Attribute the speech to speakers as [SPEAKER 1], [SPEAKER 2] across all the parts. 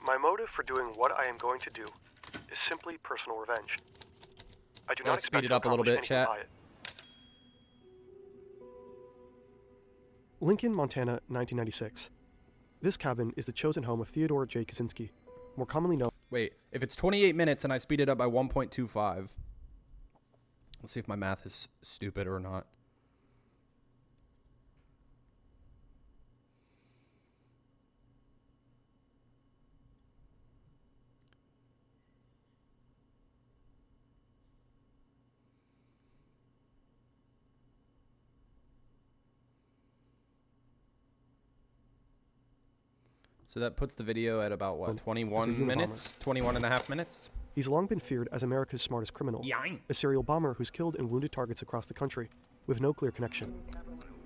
[SPEAKER 1] My motive for doing what I am going to do is simply personal revenge. I do not expect
[SPEAKER 2] speed it up a little bit, chat.
[SPEAKER 1] Lincoln, Montana, 1996. This cabin is the chosen home of Theodore J. Kaczynski, more commonly known...
[SPEAKER 2] Wait, if it's 28 minutes and I speed it up by 1.25... Let's see if my math is stupid or not. So that puts the video at about, what, 21 minutes? 21 and a half minutes?
[SPEAKER 1] He's long been feared as America's smartest criminal, a serial bomber who's killed and wounded targets across the country with no clear connection.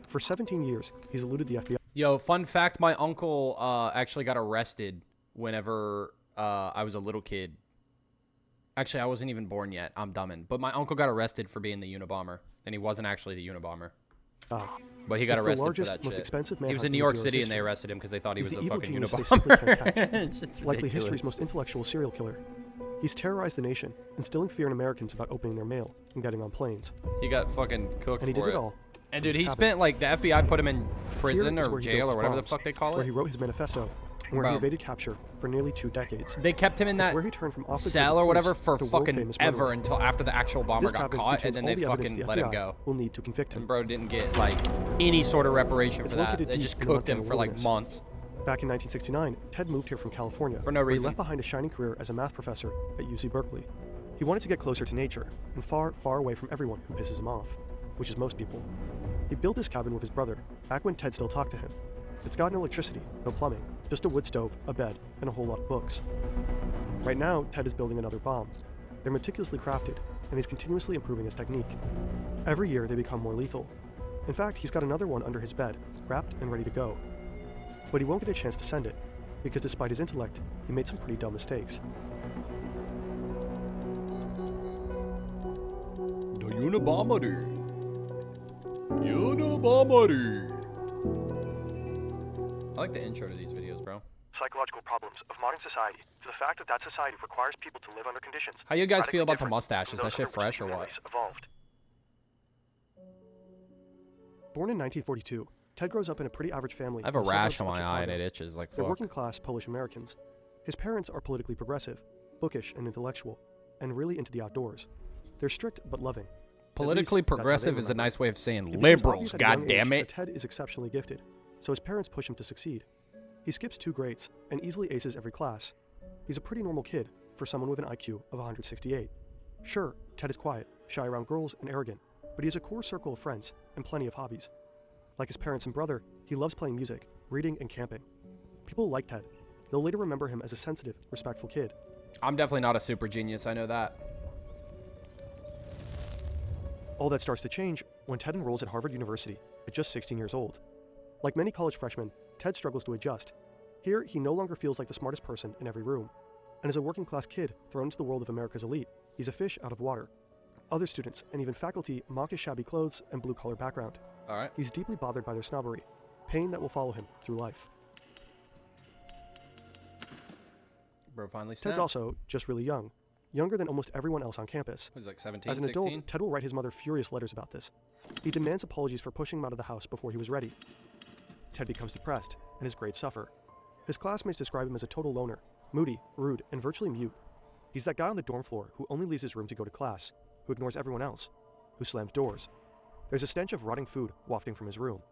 [SPEAKER 1] For 17 years, he's eluded the FBI.
[SPEAKER 2] Yo, fun fact, my uncle actually got arrested whenever I was a little kid. Actually, I wasn't even born yet. I'm dumbing. But my uncle got arrested for being the Unabomber, and he wasn't actually the Unabomber. But he got arrested for that shit. He was in New York City and they arrested him because they thought he was a fucking Unabomber.
[SPEAKER 1] Likely history's most intellectual serial killer. He's terrorized the nation, instilling fear in Americans about opening their mail and getting on planes.
[SPEAKER 2] He got fucking cooked
[SPEAKER 1] and he did it all.
[SPEAKER 2] And dude, he spent, like, the FBI put him in prison or jail or whatever the fuck they call it.
[SPEAKER 1] Where he wrote his manifesto, and where he evaded capture for nearly 2 decades.
[SPEAKER 2] They kept him in that cell or whatever for fucking ever until after the actual bomber got caught, and then they fucking let him go.
[SPEAKER 1] Will need to convict him.
[SPEAKER 2] And bro didn't get, like, any sort of reparation for that. They just cooked him for, like, months.
[SPEAKER 1] Back in 1969, Ted moved here from California.
[SPEAKER 2] For no reason.
[SPEAKER 1] He left behind a shining career as a math professor at UC Berkeley. He wanted to get closer to nature, and far, far away from everyone who pisses him off, which is most people. He built his cabin with his brother, back when Ted still talked to him. It's got no electricity, no plumbing, just a wood stove, a bed, and a whole lot of books. Right now, Ted is building another bomb. They're meticulously crafted, and he's continuously improving his technique. Every year, they become more lethal. In fact, he's got another one under his bed, wrapped and ready to go. But he won't get a chance to send it, because despite his intellect, he made some pretty dumb mistakes.
[SPEAKER 2] The Unabomber. Unabomber. I like the intro to these videos, bro.
[SPEAKER 1] Psychological problems of modern society to the fact that society requires people to live under conditions.
[SPEAKER 2] How you guys feel about the mustache? Is that shit fresh or what?
[SPEAKER 1] Born in 1942, Ted grows up in a pretty average family.
[SPEAKER 2] I have a rash on my eye and it itches like fuck.
[SPEAKER 1] They're working-class Polish Americans. His parents are politically progressive, bookish and intellectual, and really into the outdoors. They're strict but loving.
[SPEAKER 2] Politically progressive is a nice way of saying liberals, goddammit.
[SPEAKER 1] Ted is exceptionally gifted, so his parents push him to succeed. He skips 2 grades and easily aces every class. He's a pretty normal kid for someone with an IQ of 168. Sure, Ted is quiet, shy around girls, and arrogant, but he has a core circle of friends and plenty of hobbies. Like his parents and brother, he loves playing music, reading, and camping. People like Ted. They'll later remember him as a sensitive, respectful kid.
[SPEAKER 2] I'm definitely not a super genius, I know that.
[SPEAKER 1] All that starts to change when Ted enrolls at Harvard University at just 16 years old. Like many college freshmen, Ted struggles to adjust. Here, he no longer feels like the smartest person in every room. And as a working-class kid thrown into the world of America's elite, he's a fish out of water. Other students and even faculty mock his shabby clothes and blue-collar background.
[SPEAKER 2] All right.
[SPEAKER 1] He's deeply bothered by their snobbery, pain that will follow him through life.
[SPEAKER 2] Bro finally snapped.
[SPEAKER 1] Ted's also just really young, younger than almost everyone else on campus.
[SPEAKER 2] He's like 17,
[SPEAKER 1] As an
[SPEAKER 2] 16?
[SPEAKER 1] adult, Ted will write his mother furious letters about this. He demands apologies for pushing him out of the house before he was ready. Ted becomes depressed, and his grades suffer. His classmates describe him as a total loner, moody, rude, and virtually mute. He's that guy on the dorm floor who only leaves his room to go to class, who ignores everyone else, who slams doors. There's a stench of rotting food wafting from his room.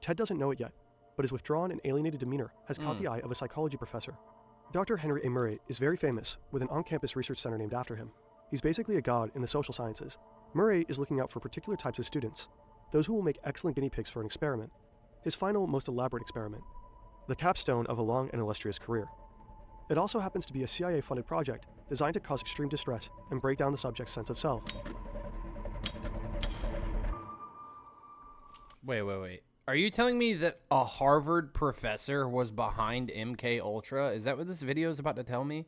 [SPEAKER 1] Ted doesn't know it yet, but his withdrawn and alienated demeanor has caught the eye of a psychology professor. Dr. Henry A. Murray is very famous, with an on-campus research center named after him. He's basically a god in the social sciences. Murray is looking out for particular types of students, those who will make excellent guinea pigs for an experiment. His final, most elaborate experiment, the capstone of a long and illustrious career. It also happens to be a CIA-funded project designed to cause extreme distress and break down the subject's sense of self.
[SPEAKER 2] Wait. Are you telling me that a Harvard professor was behind MK Ultra? Is that what this video is about to tell me?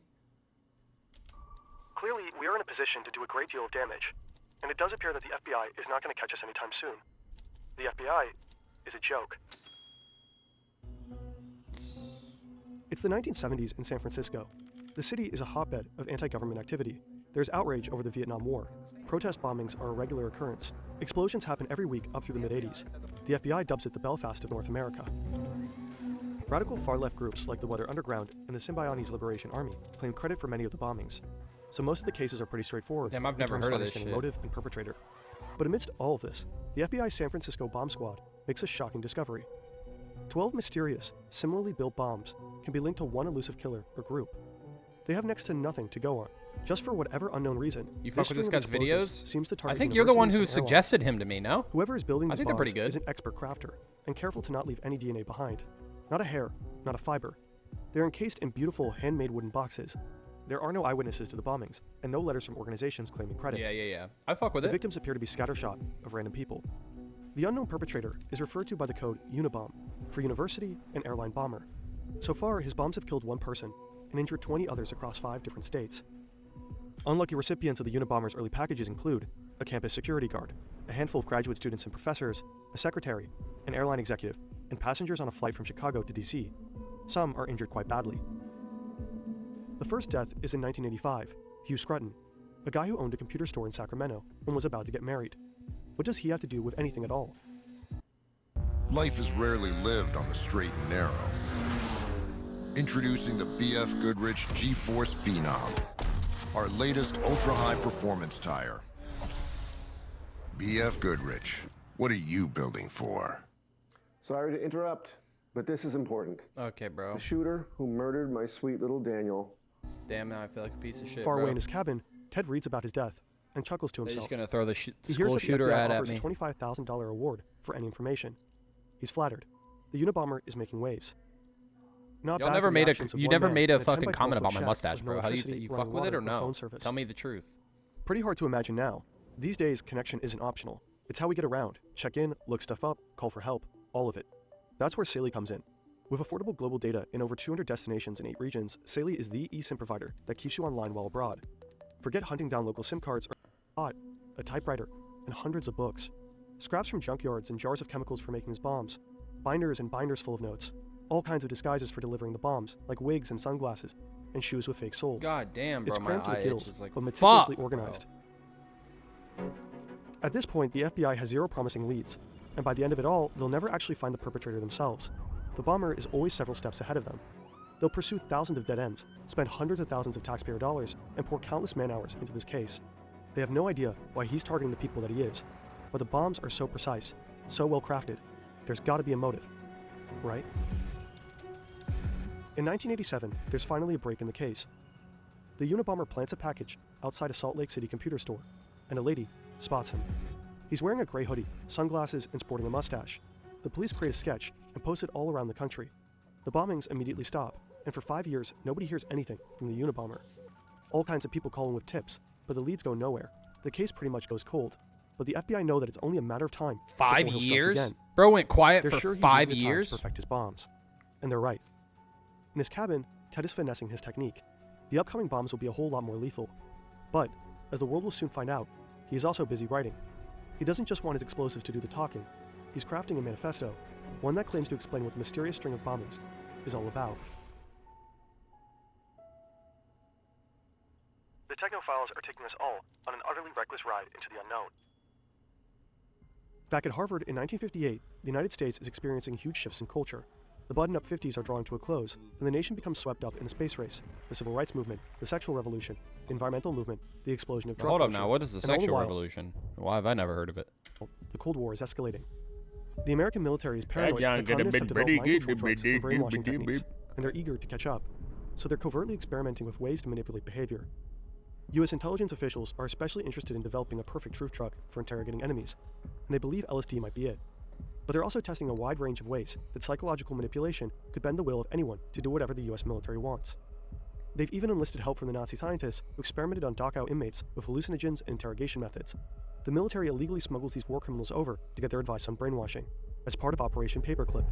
[SPEAKER 1] Clearly, we are in a position to do a great deal of damage, and it does appear that the FBI is not going to catch us anytime soon. The FBI is a joke. It's the 1970s in San Francisco. The city is a hotbed of anti-government activity. There's outrage over the Vietnam War. Protest bombings are a regular occurrence. Explosions happen every week up through the mid-80s. The FBI dubs it the Belfast of North America. Radical far-left groups like the Weather Underground and the Symbionese Liberation Army claim credit for many of the bombings. So most of the cases are pretty straightforward.
[SPEAKER 2] Damn, I've
[SPEAKER 1] in
[SPEAKER 2] never
[SPEAKER 1] terms
[SPEAKER 2] heard
[SPEAKER 1] of
[SPEAKER 2] of this
[SPEAKER 1] understanding
[SPEAKER 2] shit.
[SPEAKER 1] motive and perpetrator. But amidst all of this, the FBI's San Francisco bomb squad makes a shocking discovery. 12 mysterious, similarly built bombs can be linked to one elusive killer or group. They have next to nothing to go on. Just for whatever unknown reason,
[SPEAKER 2] You fuck with this guy's videos?
[SPEAKER 1] Seems to
[SPEAKER 2] I
[SPEAKER 1] target
[SPEAKER 2] think you're the one who
[SPEAKER 1] universities and airlines.
[SPEAKER 2] suggested him to me, no?
[SPEAKER 1] Whoever is building
[SPEAKER 2] I
[SPEAKER 1] these
[SPEAKER 2] think they're
[SPEAKER 1] bombs
[SPEAKER 2] pretty good.
[SPEAKER 1] is an expert crafter, and careful to not leave any DNA behind. Not a hair, not a fiber. They're encased in beautiful handmade wooden boxes. There are no eyewitnesses to the bombings, and no letters from organizations claiming credit.
[SPEAKER 2] Yeah. I fuck with
[SPEAKER 1] The
[SPEAKER 2] it.
[SPEAKER 1] victims appear to be scattershot of random people. The unknown perpetrator is referred to by the code Unabomb, for university and airline bomber. So far, his bombs have killed one person and injured 20 others across 5 different states. Unlucky recipients of the Unabomber's early packages include a campus security guard, a handful of graduate students and professors, a secretary, an airline executive, and passengers on a flight from Chicago to DC. Some are injured quite badly. The first death is in 1985, Hugh Scruton, a guy who owned a computer store in Sacramento and was about to get married. What does he have to do with anything at all?
[SPEAKER 3] Life is rarely lived on the straight and narrow. Introducing the BF Goodrich G-Force Phenom, our latest ultra-high performance tire. BF Goodrich, what are you building for?
[SPEAKER 4] Sorry to interrupt, but this is important.
[SPEAKER 2] Okay, bro.
[SPEAKER 4] The shooter who murdered my sweet little Daniel.
[SPEAKER 2] Damn, now I feel like a piece of shit,
[SPEAKER 1] Far
[SPEAKER 2] bro.
[SPEAKER 1] away in his cabin, Ted reads about his death and chuckles to
[SPEAKER 2] They're
[SPEAKER 1] himself.
[SPEAKER 2] just gonna throw the
[SPEAKER 1] He hears
[SPEAKER 2] school
[SPEAKER 1] that the
[SPEAKER 2] shooter
[SPEAKER 1] FBI
[SPEAKER 2] ad at
[SPEAKER 1] offers
[SPEAKER 2] me.
[SPEAKER 1] a $25,000 reward for any information. He's flattered. The Unabomber is making waves. Not
[SPEAKER 2] Y'all
[SPEAKER 1] bad
[SPEAKER 2] never
[SPEAKER 1] for the
[SPEAKER 2] made
[SPEAKER 1] actions of
[SPEAKER 2] you
[SPEAKER 1] one
[SPEAKER 2] never
[SPEAKER 1] man
[SPEAKER 2] made
[SPEAKER 1] in
[SPEAKER 2] a
[SPEAKER 1] 10
[SPEAKER 2] fucking
[SPEAKER 1] by 12
[SPEAKER 2] comment about
[SPEAKER 1] foot
[SPEAKER 2] my
[SPEAKER 1] shack
[SPEAKER 2] mustache,
[SPEAKER 1] with no
[SPEAKER 2] bro. How do you
[SPEAKER 1] electricity,
[SPEAKER 2] you fuck
[SPEAKER 1] running
[SPEAKER 2] with it
[SPEAKER 1] water,
[SPEAKER 2] or no?
[SPEAKER 1] phone service.
[SPEAKER 2] Tell me the truth.
[SPEAKER 1] Pretty hard to imagine now. These days, connection isn't optional. It's how we get around, check in, look stuff up, call for help, all of it. That's where Saley comes in. With affordable global data in over 200 destinations in 8 regions, Saley is the eSIM provider that keeps you online while abroad. Forget hunting down local SIM cards or a typewriter, and hundreds of books. Scraps from junkyards and jars of chemicals for making his bombs. Binders and binders full of notes. All kinds of disguises for delivering the bombs, like wigs and sunglasses, and shoes with fake soles.
[SPEAKER 2] God damn, bro.
[SPEAKER 1] It's
[SPEAKER 2] My
[SPEAKER 1] cramped to
[SPEAKER 2] eye
[SPEAKER 1] the
[SPEAKER 2] itch
[SPEAKER 1] gills,
[SPEAKER 2] is like
[SPEAKER 1] but
[SPEAKER 2] fuck,
[SPEAKER 1] meticulously
[SPEAKER 2] bro.
[SPEAKER 1] organized. At this point, the FBI has 0 promising leads, and by the end of it all, they'll never actually find the perpetrator themselves. The bomber is always several steps ahead of them. They'll pursue thousands of dead ends, spend hundreds of thousands of taxpayer dollars, and pour countless man-hours into this case. They have no idea why he's targeting the people that he is, but the bombs are so precise, so well crafted. There's gotta be a motive, right? In 1987, there's finally a break in the case. The Unabomber plants a package outside a Salt Lake City computer store, and a lady spots him. He's wearing a gray hoodie, sunglasses, and sporting a mustache. The police create a sketch and post it all around the country. The bombings immediately stop, and for 5 years, nobody hears anything from the Unabomber. All kinds of people call in with tips, but the leads go nowhere. The case pretty much goes cold, but the FBI know that it's only a matter of time.
[SPEAKER 2] 5
[SPEAKER 1] before he'll strike
[SPEAKER 2] years?
[SPEAKER 1] again.
[SPEAKER 2] Bro went quiet
[SPEAKER 1] They're
[SPEAKER 2] for
[SPEAKER 1] sure he's
[SPEAKER 2] 5
[SPEAKER 1] using the time
[SPEAKER 2] years?
[SPEAKER 1] to perfect his bombs. And they're right. In his cabin, Ted is finessing his technique. The upcoming bombs will be a whole lot more lethal. But, as the world will soon find out, he is also busy writing. He doesn't just want his explosives to do the talking. He's crafting a manifesto, one that claims to explain what the mysterious string of bombings is all about. The technophiles are taking us all on an utterly reckless ride into the unknown. Back at Harvard in 1958, the United States is experiencing huge shifts in culture. The button-up 50s are drawing to a close, and the nation becomes swept up in a space race, the civil rights movement, the sexual revolution, the environmental movement, the explosion of drug
[SPEAKER 2] Hold up
[SPEAKER 1] culture,
[SPEAKER 2] now. What is the
[SPEAKER 1] and all
[SPEAKER 2] sexual
[SPEAKER 1] while,
[SPEAKER 2] revolution? Why have I never heard of it?
[SPEAKER 1] the Cold War is escalating. The American military is paranoid
[SPEAKER 5] young
[SPEAKER 1] that
[SPEAKER 5] could have
[SPEAKER 1] communists
[SPEAKER 5] been
[SPEAKER 1] have developed
[SPEAKER 5] pretty
[SPEAKER 1] mind
[SPEAKER 5] good,
[SPEAKER 1] control drugs and brainwashing
[SPEAKER 5] but-
[SPEAKER 1] techniques, and they're eager to catch up. So they're covertly experimenting with ways to manipulate behavior. U.S. intelligence officials are especially interested in developing a perfect truth truck for interrogating enemies, and they believe LSD might be it. But they're also testing a wide range of ways that psychological manipulation could bend the will of anyone to do whatever the U.S. military wants. They've even enlisted help from the Nazi scientists who experimented on Dachau inmates with hallucinogens and interrogation methods. The military illegally smuggles these war criminals over to get their advice on brainwashing, as part of Operation Paperclip.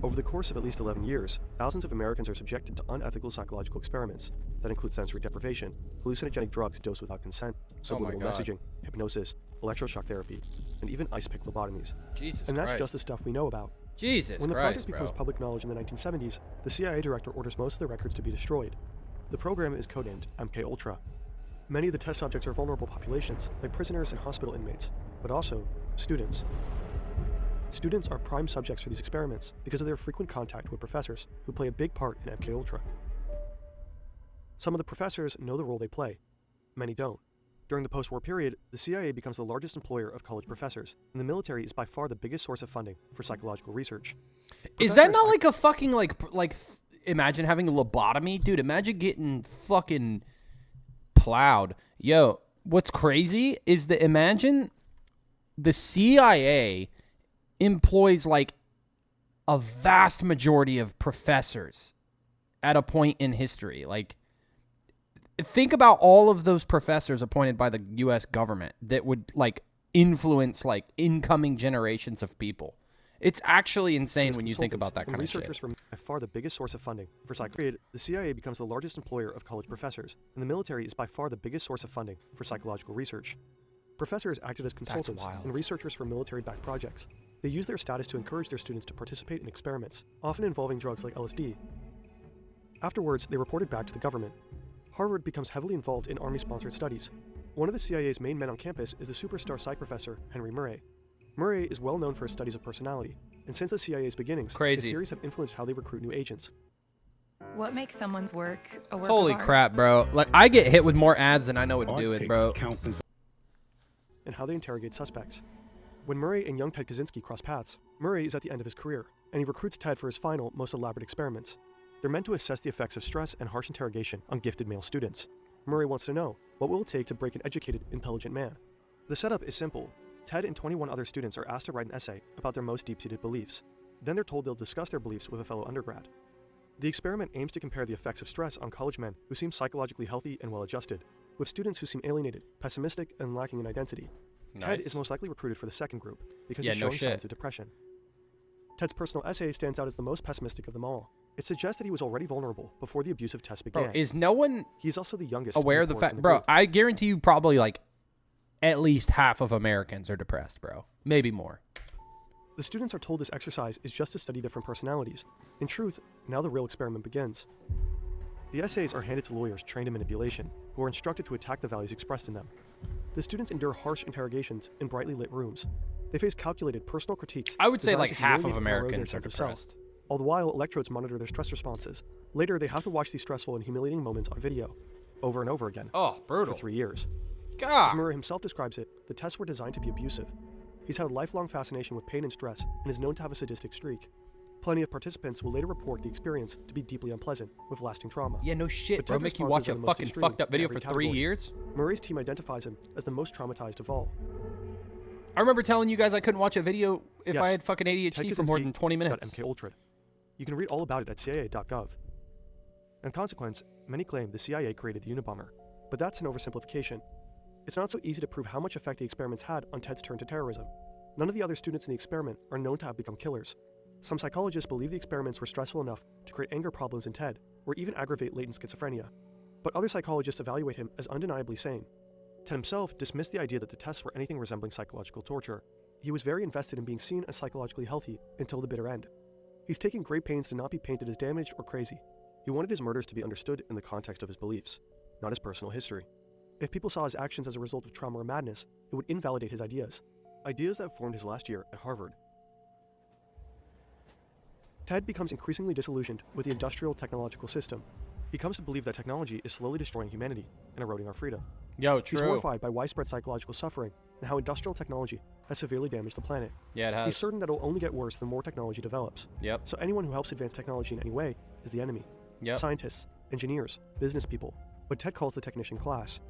[SPEAKER 1] Over the course of at least 11 years, thousands of Americans are subjected to unethical psychological experiments that include sensory deprivation, hallucinogenic drugs dosed without consent, subliminal
[SPEAKER 2] God.
[SPEAKER 1] messaging, hypnosis, electroshock therapy, and even ice pick lobotomies.
[SPEAKER 2] Jesus
[SPEAKER 1] And that's
[SPEAKER 2] Christ.
[SPEAKER 1] just the stuff we know about.
[SPEAKER 2] Jesus
[SPEAKER 1] When the
[SPEAKER 2] Christ,
[SPEAKER 1] project becomes
[SPEAKER 2] bro.
[SPEAKER 1] public knowledge in the 1970s, the CIA director orders most of the records to be destroyed. The program is codenamed MKUltra. Many of the test subjects are vulnerable populations, like prisoners and hospital inmates, but also students. Students are prime subjects for these experiments because of their frequent contact with professors who play a big part in MKUltra. Some of the professors know the role they play. Many don't. During the post-war period, the CIA becomes the largest employer of college professors, and the military is by far the biggest source of funding for psychological research.
[SPEAKER 2] Is that not like a fucking imagine having a lobotomy? Dude, imagine getting fucking plowed. Yo, what's crazy is that imagine the CIA employs like a vast majority of professors at a point in history. Like, think about all of those professors appointed by the U.S. government that would like influence like incoming generations of people. It's actually insane when you think about that kind of shit.
[SPEAKER 1] Researchers from by far the biggest source of funding for psychology. The CIA becomes the largest employer of college professors, and the military is by far the biggest source of funding for psychological research. Professors acted as consultants and researchers for military-backed projects. They used their status to encourage their students to participate in experiments, often involving drugs like LSD. Afterwards, they reported back to the government. Harvard becomes heavily involved in Army-sponsored studies. One of the CIA's main men on campus is the superstar psych professor, Henry Murray. Murray is well known for his studies of personality, and since the CIA's beginnings, his theories have influenced how they recruit new agents.
[SPEAKER 5] What makes someone's work a work
[SPEAKER 2] Holy
[SPEAKER 5] of art?
[SPEAKER 2] crap, bro. Like, I get hit with more ads than I know what to do with, bro.
[SPEAKER 1] And how they interrogate suspects. When Murray and young Ted Kaczynski cross paths, Murray is at the end of his career, and he recruits Ted for his final, most elaborate experiments. They're meant to assess the effects of stress and harsh interrogation on gifted male students. Murray wants to know, what will it take to break an educated, intelligent man? The setup is simple. Ted and 21 other students are asked to write an essay about their most deep-seated beliefs. Then they're told they'll discuss their beliefs with a fellow undergrad. The experiment aims to compare the effects of stress on college men who seem psychologically healthy and well-adjusted, with students who seem alienated, pessimistic, and lacking in identity.
[SPEAKER 2] Nice.
[SPEAKER 1] Ted is most likely recruited for the second group because he's showing signs of depression. Ted's personal essay stands out as the most pessimistic of them all. It suggests that he was already vulnerable before the abusive test began.
[SPEAKER 2] Bro, is no one
[SPEAKER 1] He's also the youngest
[SPEAKER 2] aware of the fact, bro? I guarantee you probably like at least half of Americans are depressed, bro. Maybe more.
[SPEAKER 1] The students are told this exercise is just to study different personalities. In truth, now the real experiment begins. The essays are handed to lawyers trained in manipulation, who are instructed to attack the values expressed in them. The students endure harsh interrogations in brightly lit rooms. They face calculated personal critiques.
[SPEAKER 2] I would say
[SPEAKER 1] designed
[SPEAKER 2] like
[SPEAKER 1] to
[SPEAKER 2] half
[SPEAKER 1] humiliate
[SPEAKER 2] of
[SPEAKER 1] and erode their
[SPEAKER 2] Americans are
[SPEAKER 1] sense of self.
[SPEAKER 2] depressed.
[SPEAKER 1] All the while, electrodes monitor their stress responses. Later, they have to watch these stressful and humiliating moments on video, over and over again.
[SPEAKER 2] Oh, brutal.
[SPEAKER 1] For 3 years.
[SPEAKER 2] God.
[SPEAKER 1] As Murray himself describes it, the tests were designed to be abusive. He's had a lifelong fascination with pain and stress, and is known to have a sadistic streak. Plenty of participants will later report the experience to be deeply unpleasant, with lasting trauma.
[SPEAKER 2] Yeah, no shit,
[SPEAKER 1] But
[SPEAKER 2] bro.
[SPEAKER 1] Ted's
[SPEAKER 2] Make you watch
[SPEAKER 1] responses
[SPEAKER 2] a
[SPEAKER 1] are the most
[SPEAKER 2] fucking
[SPEAKER 1] extreme
[SPEAKER 2] fucked up
[SPEAKER 1] in
[SPEAKER 2] video
[SPEAKER 1] every
[SPEAKER 2] for 3
[SPEAKER 1] category.
[SPEAKER 2] years?
[SPEAKER 1] Murray's team identifies him as the most traumatized of all.
[SPEAKER 2] I remember telling you guys I couldn't watch a video if
[SPEAKER 1] Yes,
[SPEAKER 2] I had fucking ADHD for more than 20 minutes.
[SPEAKER 1] MKUltra. You can read all about it at CIA.gov. In consequence, many claim the CIA created the Unabomber, but that's an oversimplification. It's not so easy to prove how much effect the experiments had on Ted's turn to terrorism. None of the other students in the experiment are known to have become killers. Some psychologists believe the experiments were stressful enough to create anger problems in Ted, or even aggravate latent schizophrenia. But other psychologists evaluate him as undeniably sane. Ted himself dismissed the idea that the tests were anything resembling psychological torture. He was very invested in being seen as psychologically healthy until the bitter end. He's taken great pains to not be painted as damaged or crazy. He wanted his murders to be understood in the context of his beliefs, not his personal history. If people saw his actions as a result of trauma or madness, it would invalidate his ideas. Ideas that formed his last year at Harvard. Ted becomes increasingly disillusioned with the industrial technological system. He comes to believe that technology is slowly destroying humanity and eroding our freedom.
[SPEAKER 2] Yo,
[SPEAKER 1] He's horrified by widespread psychological suffering and how industrial technology has severely damaged the planet.
[SPEAKER 2] Yeah, it has.
[SPEAKER 1] He's certain that it'll only get worse the more technology develops.
[SPEAKER 2] Yep.
[SPEAKER 1] So anyone who helps advance technology in any way is the enemy.
[SPEAKER 2] Yep.
[SPEAKER 1] Scientists, engineers, business people, what Ted calls the technician class.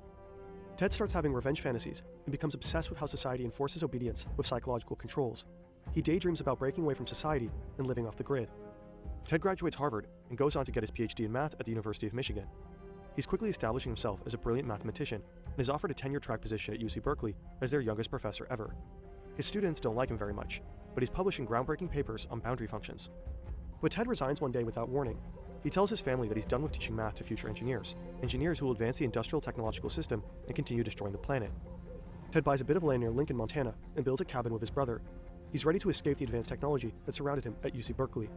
[SPEAKER 1] Ted starts having revenge fantasies and becomes obsessed with how society enforces obedience with psychological controls. He daydreams about breaking away from society and living off the grid. Ted graduates Harvard and goes on to get his PhD in math at the University of Michigan. He's quickly establishing himself as a brilliant mathematician and is offered a tenure-track position at UC Berkeley as their youngest professor ever. His students don't like him very much, but he's publishing groundbreaking papers on boundary functions. But Ted resigns one day without warning. He tells his family that he's done with teaching math to future engineers who will advance the industrial technological system and continue destroying the planet. Ted buys a bit of land near Lincoln, Montana, and builds a cabin with his brother. He's ready to escape the advanced technology that surrounded him at UC Berkeley.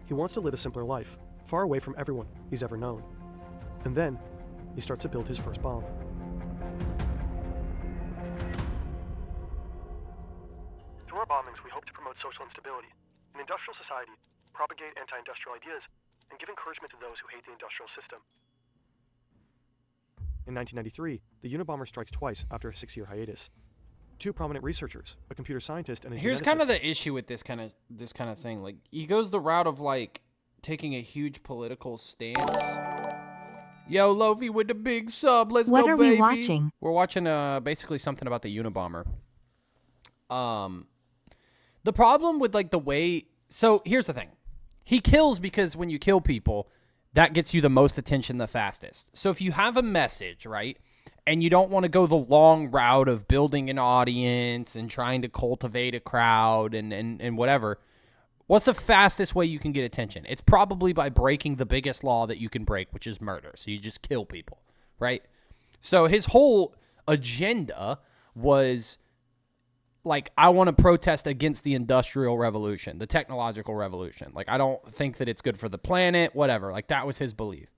[SPEAKER 1] He wants to live a simpler life, far away from everyone he's ever known. And then, he starts to build his first bomb. Through our bombings, we hope to promote social instability, an industrial society, propagate anti-industrial ideas, and give encouragement to those who hate the industrial system. In 1993, the Unabomber strikes twice after a 6-year hiatus. Two prominent researchers, a computer scientist and a
[SPEAKER 2] Here's
[SPEAKER 1] geneticist.
[SPEAKER 2] kind of the issue with this kind of thing. Like, he goes the route of like taking a huge political stance. Yo, Lofi with the big sub. Let's
[SPEAKER 6] What
[SPEAKER 2] go,
[SPEAKER 6] are
[SPEAKER 2] baby.
[SPEAKER 6] we watching?
[SPEAKER 2] We're watching basically something about the Unabomber. The problem with like the way, so here's the thing. He kills because when you kill people, that gets you the most attention the fastest. So if you have a message, right, and you don't want to go the long route of building an audience and trying to cultivate a crowd and whatever, what's the fastest way you can get attention? It's probably by breaking the biggest law that you can break, which is murder. So you just kill people, right? So his whole agenda was like, I want to protest against the industrial revolution, the technological revolution. Like, I don't think that it's good for the planet, whatever. Like, that was his belief.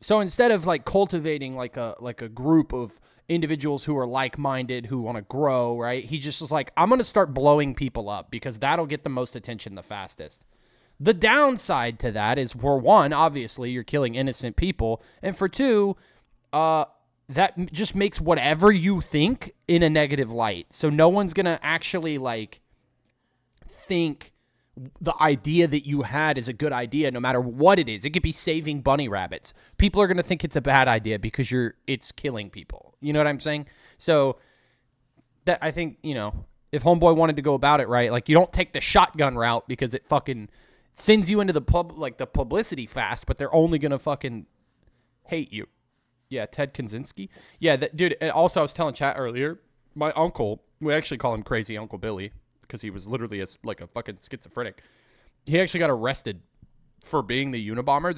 [SPEAKER 2] So instead of like cultivating like a group of individuals who are like-minded, who want to grow, right? He just was like, I'm going to start blowing people up because that'll get the most attention the fastest. The downside to that is, for one, obviously you're killing innocent people. And for two, that just makes whatever you think in a negative light. So no one's going to actually like think the idea that you had is a good idea, no matter what it is. It could be saving bunny rabbits. People are going to think it's a bad idea because it's killing people. You know what I'm saying? So that, I think, you know, if Homeboy wanted to go about it right, like, you don't take the shotgun route because it fucking sends you into the publicity fast, but they're only going to fucking hate you. Yeah, Ted Kaczynski. Yeah, dude, also I was telling chat earlier, my uncle, we actually call him Crazy Uncle Billy because he was literally like a fucking schizophrenic. He actually got arrested for being the Unabomber.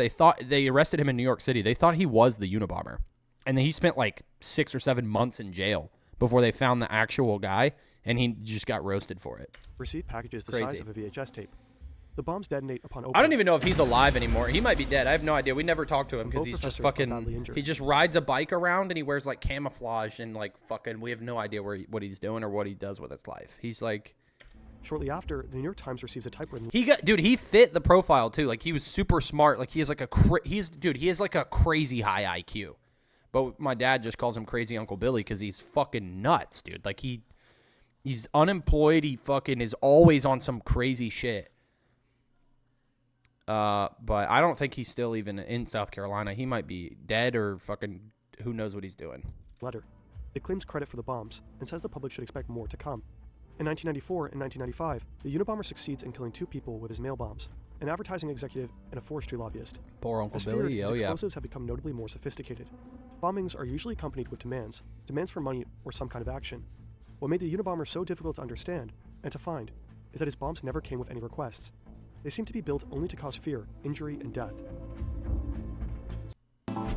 [SPEAKER 2] They arrested him in New York City. They thought he was the Unabomber. And then he spent like 6 or 7 months in jail before they found the actual guy, and he just got roasted for it.
[SPEAKER 1] Received packages the
[SPEAKER 2] Crazy.
[SPEAKER 1] size of a VHS tape. The bombs detonate upon opening.
[SPEAKER 2] I don't even know if he's alive anymore. He might be dead. I have no idea. We never talked to him because
[SPEAKER 1] Both
[SPEAKER 2] he's just
[SPEAKER 1] professors are badly
[SPEAKER 2] fucking.
[SPEAKER 1] injured.
[SPEAKER 2] He just rides a bike around and he wears like camouflage and like fucking. We have no idea what he's doing or what he does with his life. He's like.
[SPEAKER 1] Shortly after, the New York Times receives a typewritten.
[SPEAKER 2] He fit the profile too. Like, he was super smart. Like, he has like he has like a crazy high IQ. But my dad just calls him Crazy Uncle Billy because he's fucking nuts, dude. Like, he's unemployed. He fucking is always on some crazy shit. But I don't think he's still even in South Carolina. He might be dead or fucking who knows what he's doing.
[SPEAKER 1] Letter. It claims credit for the bombs and says the public should expect more to come. In 1994 and 1995, the Unabomber succeeds in killing 2 people with his mail bombs, an advertising executive and a forestry lobbyist.
[SPEAKER 2] Poor Uncle
[SPEAKER 1] As
[SPEAKER 2] Billy.
[SPEAKER 1] feared,
[SPEAKER 2] Oh
[SPEAKER 1] his
[SPEAKER 2] yeah.
[SPEAKER 1] explosives have become notably more sophisticated. Bombings are usually accompanied with demands for money or some kind of action. What made the Unabomber so difficult to understand and to find is that his bombs never came with any requests. They seem to be built only to cause fear, injury, and death.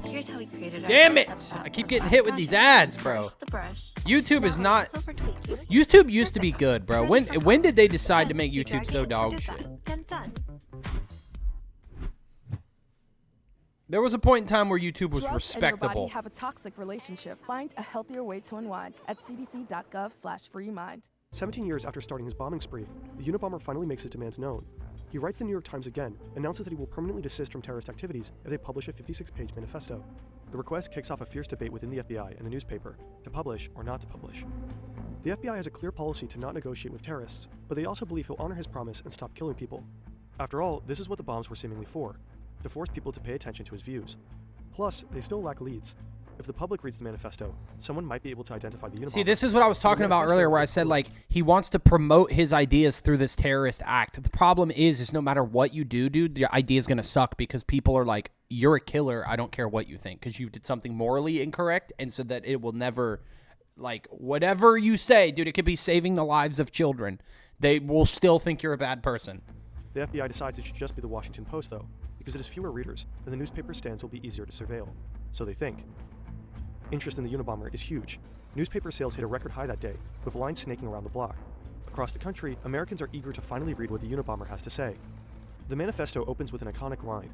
[SPEAKER 5] Here's how we created our
[SPEAKER 2] Damn it!
[SPEAKER 5] step-step.
[SPEAKER 2] I keep getting hit with these ads, bro.
[SPEAKER 5] First, the brush.
[SPEAKER 2] YouTube is
[SPEAKER 5] Now,
[SPEAKER 2] not.
[SPEAKER 5] also for tweaking.
[SPEAKER 2] YouTube used to be good, bro. When did they decide to
[SPEAKER 5] Then
[SPEAKER 2] make
[SPEAKER 5] you
[SPEAKER 2] YouTube
[SPEAKER 5] drag
[SPEAKER 2] so
[SPEAKER 5] it into
[SPEAKER 2] dog
[SPEAKER 5] design,
[SPEAKER 2] shit?
[SPEAKER 5] And done.
[SPEAKER 2] There was a point in time where YouTube was
[SPEAKER 7] Drugs and your
[SPEAKER 2] respectable.
[SPEAKER 7] body have a toxic relationship. Find a healthier way to unwind at cdc.gov/freemind.
[SPEAKER 1] 17 years after starting his bombing spree, the Unabomber finally makes his demands known. He writes the New York Times again, announces that he will permanently desist from terrorist activities if they publish a 56-page manifesto. The request kicks off a fierce debate within the FBI and the newspaper, to publish or not to publish. The FBI has a clear policy to not negotiate with terrorists, but they also believe he'll honor his promise and stop killing people. After all, this is what the bombs were seemingly for, to force people to pay attention to his views. Plus, they still lack leads. If the public reads the manifesto, someone might be able to identify the Unabomber.
[SPEAKER 2] See, this is what I was talking about earlier, where I said, like, he wants to promote his ideas through this terrorist act. The problem is no matter what you do, dude, your idea is going to suck because people are like, you're a killer. I don't care what you think because you did something morally incorrect. And so that it will never, like, whatever you say, dude, it could be saving the lives of children. They will still think you're a bad person.
[SPEAKER 1] The FBI decides it should just be the Washington Post, though, because it has fewer readers, and the newspaper stands will be easier to surveil. So they think. Interest in the Unabomber is huge. Newspaper sales hit a record high that day, with lines snaking around the block. Across the country, Americans are eager to finally read what the Unabomber has to say. The manifesto opens with an iconic line.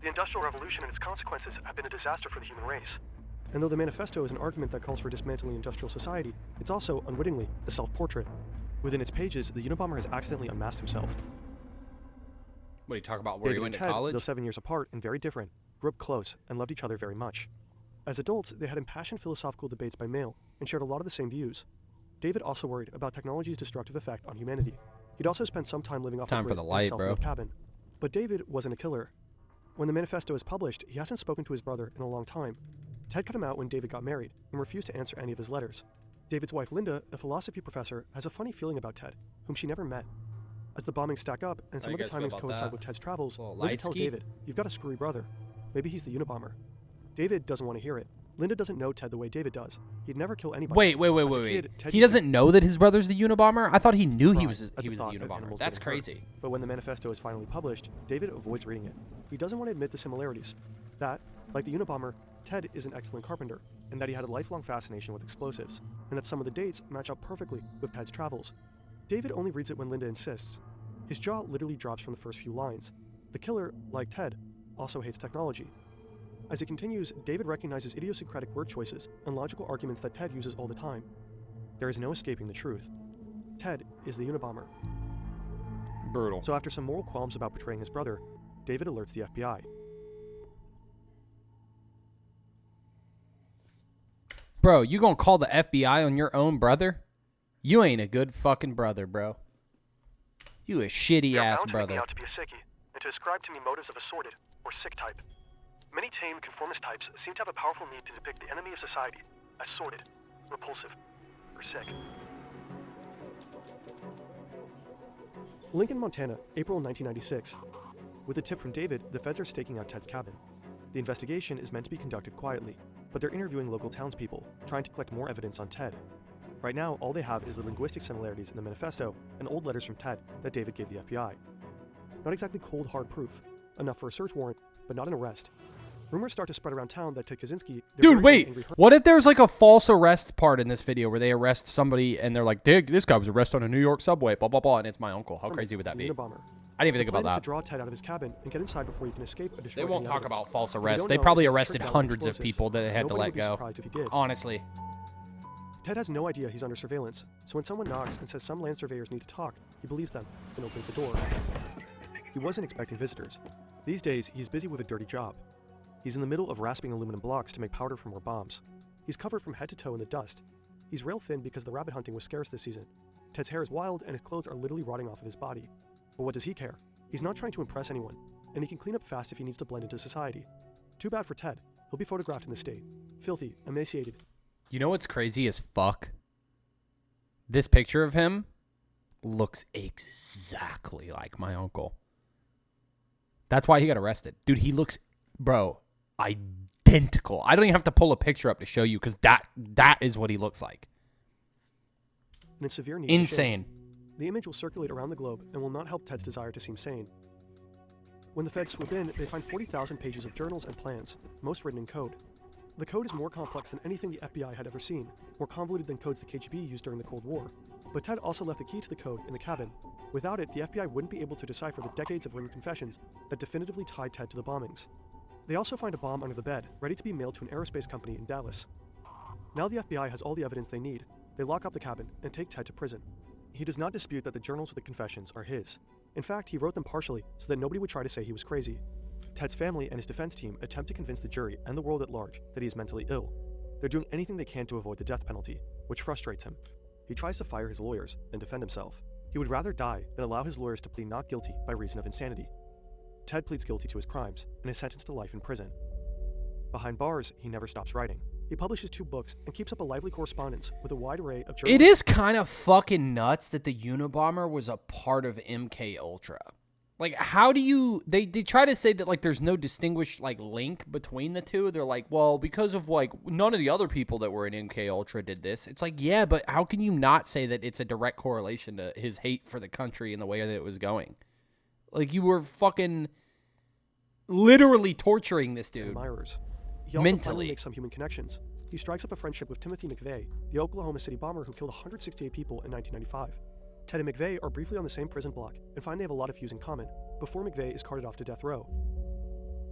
[SPEAKER 1] The Industrial Revolution and its consequences have been a disaster for the human race. And though the manifesto is an argument that calls for dismantling industrial society, it's also, unwittingly, a self-portrait. Within its pages, the Unabomber has accidentally unmasked himself.
[SPEAKER 2] What do you talk about? Where
[SPEAKER 1] David
[SPEAKER 2] you went
[SPEAKER 1] and
[SPEAKER 2] to
[SPEAKER 1] Ted,
[SPEAKER 2] college?
[SPEAKER 1] though 7 years apart and very different, grew up close and loved each other very much. As adults, they had impassioned philosophical debates by mail and shared a lot of the same views. David also worried about technology's destructive effect on humanity. He'd also spent some time living off
[SPEAKER 2] Time
[SPEAKER 1] the
[SPEAKER 2] for
[SPEAKER 1] grid
[SPEAKER 2] the
[SPEAKER 1] in a
[SPEAKER 2] light,
[SPEAKER 1] self-made
[SPEAKER 2] bro.
[SPEAKER 1] cabin. But David wasn't a killer. When the manifesto is published, he hasn't spoken to his brother in a long time. Ted cut him out when David got married and refused to answer any of his letters. David's wife Linda, a philosophy professor, has a funny feeling about Ted, whom she never met. As the bombings stack up and some
[SPEAKER 2] How
[SPEAKER 1] of
[SPEAKER 2] you
[SPEAKER 1] the
[SPEAKER 2] guys feel
[SPEAKER 1] timings
[SPEAKER 2] about
[SPEAKER 1] coincide
[SPEAKER 2] that?
[SPEAKER 1] with Ted's travels,
[SPEAKER 2] Little
[SPEAKER 1] Linda
[SPEAKER 2] light
[SPEAKER 1] tells
[SPEAKER 2] ski?
[SPEAKER 1] David, "You've got a screwy brother. Maybe he's the Unabomber." David doesn't want to hear it. Linda doesn't know Ted the way David does. He'd never kill anybody.
[SPEAKER 2] Wait.
[SPEAKER 1] As a kid, Ted
[SPEAKER 2] He
[SPEAKER 1] used to
[SPEAKER 2] doesn't know that his brother's the Unabomber? I thought he knew he
[SPEAKER 1] cry
[SPEAKER 2] was
[SPEAKER 1] at
[SPEAKER 2] the
[SPEAKER 1] thought of
[SPEAKER 2] Unabomber.
[SPEAKER 1] animals
[SPEAKER 2] That's
[SPEAKER 1] getting hurt.
[SPEAKER 2] crazy.
[SPEAKER 1] But when the manifesto is finally published, David avoids reading it. He doesn't want to admit the similarities. That, like the Unabomber, Ted is an excellent carpenter, and that he had a lifelong fascination with explosives, and that some of the dates match up perfectly with Ted's travels. David only reads it when Linda insists. His jaw literally drops from the first few lines. The killer, like Ted, also hates technology. As it continues, David recognizes idiosyncratic word choices and logical arguments that Ted uses all the time. There is no escaping the truth. Ted is the Unabomber.
[SPEAKER 2] Brutal.
[SPEAKER 1] So after some moral qualms about betraying his brother, David alerts the FBI.
[SPEAKER 2] Bro, you gonna call the FBI on your own brother? You ain't a good fucking brother, bro. You a shitty ass brother.
[SPEAKER 1] to be a sickie, and to ascribe to me motives of a sordid or sick type. Many tame conformist types seem to have a powerful need to depict the enemy of society as sordid, repulsive, or sick. Lincoln, Montana, April 1996. With a tip from David, the feds are staking out Ted's cabin. The investigation is meant to be conducted quietly, but they're interviewing local townspeople, trying to collect more evidence on Ted. Right now, all they have is the linguistic similarities in the manifesto and old letters from Ted that David gave the FBI. Not exactly cold, hard proof. Enough for a search warrant, but not an arrest. Rumors start to spread around town that Ted Kaczynski...
[SPEAKER 2] Dude, wait. What if there's like a false arrest part in this video where they arrest somebody and they're like, this guy was arrested on a New York subway, blah, blah, blah, and it's my uncle. How crazy would that be?
[SPEAKER 1] Unabomber.
[SPEAKER 2] I didn't even think
[SPEAKER 1] The plan
[SPEAKER 2] about
[SPEAKER 1] is
[SPEAKER 2] that.
[SPEAKER 1] to draw Ted out of his cabin and get inside before he can escape and destroy
[SPEAKER 2] They won't
[SPEAKER 1] any
[SPEAKER 2] talk
[SPEAKER 1] evidence.
[SPEAKER 2] about false
[SPEAKER 1] We
[SPEAKER 2] arrests.
[SPEAKER 1] don't
[SPEAKER 2] They
[SPEAKER 1] know
[SPEAKER 2] probably
[SPEAKER 1] if he's
[SPEAKER 2] arrested
[SPEAKER 1] tricked out with
[SPEAKER 2] hundreds of
[SPEAKER 1] explosives.
[SPEAKER 2] people that they had to
[SPEAKER 1] Nobody
[SPEAKER 2] let
[SPEAKER 1] would be
[SPEAKER 2] go.
[SPEAKER 1] surprised if he did.
[SPEAKER 2] Honestly.
[SPEAKER 1] Ted has no idea he's under surveillance, so when someone knocks and says some land surveyors need to talk, he believes them and opens the door. He wasn't expecting visitors. These days, he's busy with a dirty job. He's in the middle of rasping aluminum blocks to make powder for more bombs. He's covered from head to toe in the dust. He's rail thin because the rabbit hunting was scarce this season. Ted's hair is wild and his clothes are literally rotting off of his body. But what does he care? He's not trying to impress anyone, and he can clean up fast if he needs to blend into society. Too bad for Ted. He'll be photographed in the state. Filthy, emaciated.
[SPEAKER 2] You know what's crazy as fuck? This picture of him looks exactly like my uncle. That's why he got arrested. Dude, he looks, bro, identical. I don't even have to pull a picture up to show you because that is what he looks like.
[SPEAKER 1] And in severe need of shame.
[SPEAKER 2] Insane.
[SPEAKER 1] The image will circulate around the globe and will not help Ted's desire to seem sane. When the feds swoop in, they find 40,000 pages of journals and plans, most written in code. The code is more complex than anything the FBI had ever seen, more convoluted than codes the KGB used during the Cold War. But Ted also left the key to the code in the cabin. Without it, the FBI wouldn't be able to decipher the decades of written confessions that definitively tied Ted to the bombings. They also find a bomb under the bed, ready to be mailed to an aerospace company in Dallas. Now the FBI has all the evidence they need. They lock up the cabin and take Ted to prison. He does not dispute that the journals with the confessions are his. In fact, he wrote them partially so that nobody would try to say he was crazy. Ted's family and his defense team attempt to convince the jury and the world at large that he is mentally ill. They're doing anything they can to avoid the death penalty, which frustrates him. He tries to fire his lawyers and defend himself. He would rather die than allow his lawyers to plead not guilty by reason of insanity. Ted pleads guilty to his crimes and is sentenced to life in prison. Behind bars, he never stops writing. He publishes 2 books and keeps up a lively correspondence with a wide array of journalists.
[SPEAKER 2] It is kind of fucking nuts that the Unabomber was a part of MK Ultra. Like, how do you... They try to say that, like, there's no distinguished, like, link between the two. They're like, well, because of, like, none of the other people that were in MK Ultra did this. It's like, yeah, but how can you not say that it's a direct correlation to his hate for the country and the way that it was going? Like, you were fucking literally torturing this dude.
[SPEAKER 1] Admirers. He also
[SPEAKER 2] Mentally.
[SPEAKER 1] finally makes some human connections. He strikes up a friendship with Timothy McVeigh, the Oklahoma City bomber who killed 168 people in 1995. Ted and McVeigh are briefly on the same prison block and find they have a lot of views in common before McVeigh is carted off to death row.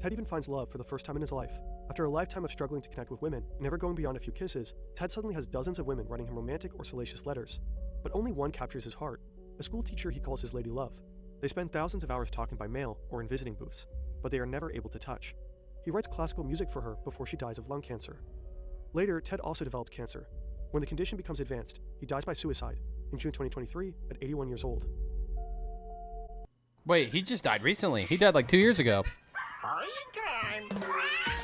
[SPEAKER 1] Ted even finds love for the first time in his life. After a lifetime of struggling to connect with women, never going beyond a few kisses, Ted suddenly has dozens of women writing him romantic or salacious letters. But only one captures his heart, a school teacher he calls his lady love. They spend thousands of hours talking by mail or in visiting booths, but they are never able to touch. He writes classical music for her before she dies of lung cancer. Later, Ted also develops cancer. When the condition becomes advanced, he dies by suicide in June 2023 at 81 years old.
[SPEAKER 2] Wait, he just died recently. He died like 2 years ago.
[SPEAKER 6] Party time!